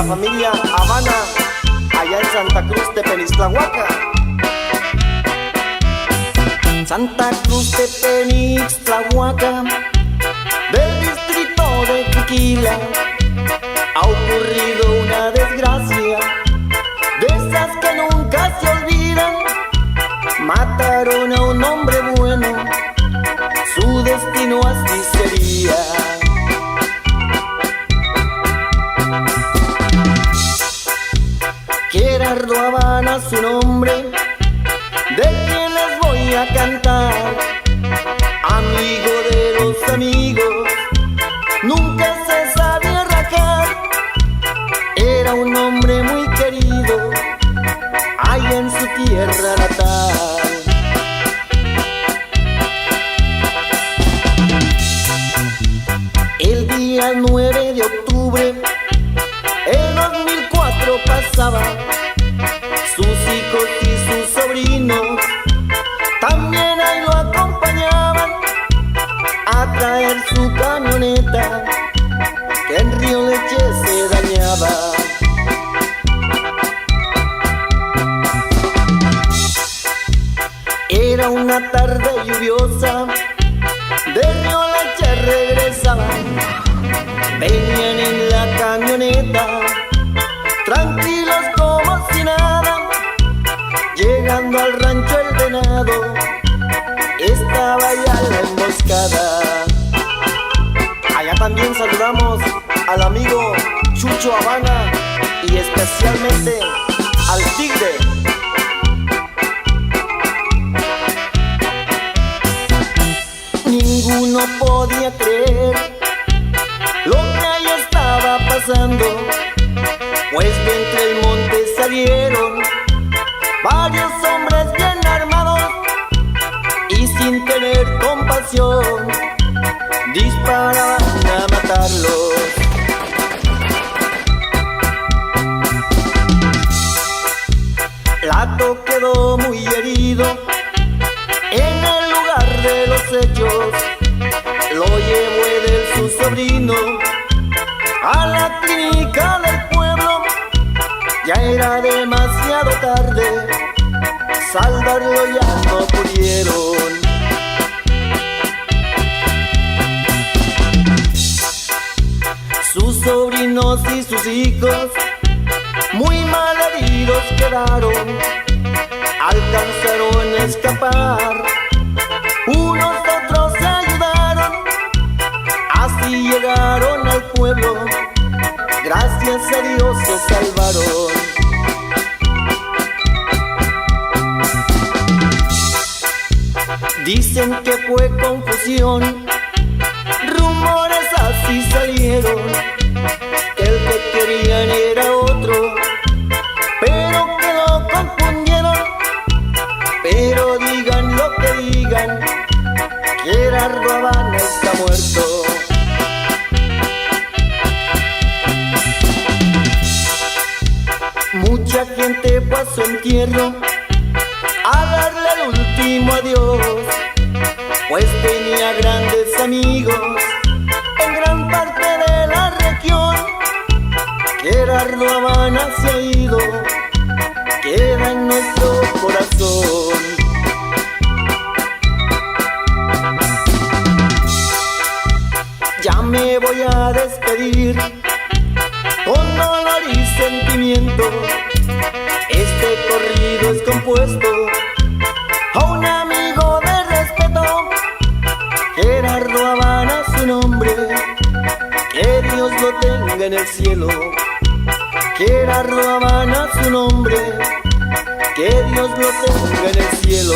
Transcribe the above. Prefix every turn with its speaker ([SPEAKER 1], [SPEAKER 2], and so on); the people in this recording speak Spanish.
[SPEAKER 1] la familia Habana, allá en Santa Cruz de Penixtlahuaca. Santa Cruz de Penixtlahuaca, del distrito de Tequila, ha ocurrido una desgracia, de esas que nunca se olvidan. Mataron a un hombre bueno, su destino así sería. Gerardo Habana su nombre, de quien les voy a cantar. Amigo de los amigos, nunca se sabía rajar. Era un hombre muy querido, allá en su tierra natal. El día 9 de octubre, el 2004 pasaba, sus hijos y sus sobrinos también ahí lo acompañaban a traer su camioneta que en Río Leche se dañaba. Era una tarde lluviosa, de Río Leche regresaban, venían en la camioneta, tranquilos como si nada. Llegando al rancho El Venado, estaba ya la emboscada. Allá también saludamos al amigo Chucho Habana y especialmente al Tigre. Ninguno podía creer lo que ahí estaba pasando, pues de entre el monte salieron varios hombres bien armados y sin tener compasión disparaban a matarlos. Lato quedó muy herido en el lugar de los hechos, lo llevó él su sobrino a la clínica del pueblo. Ya era demasiado tarde, salvarlo ya no pudieron. Sus sobrinos y sus hijos muy mal heridos quedaron, alcanzaron a escapar, unos otros se ayudaron, así llegaron al pueblo, gracias a Dios se salvaron. Dicen que fue confusión, rumores así salieron, que el que querían era otro, pero que lo confundieron. Pero digan lo que digan, Gerardo Habana está muerto. Mucha gente fue a su entierro a darle el último adiós, pues tenía grandes amigos en gran parte de la región. Gerardo Habana se ha ido, queda en nuestro corazón. Ya me voy a despedir con dolor y sentimiento. Este corrido es compuesto a un amigo de respeto, Gerardo Habana su nombre, que Dios lo tenga en el cielo. Gerardo Habana su nombre, que Dios lo tenga en el cielo.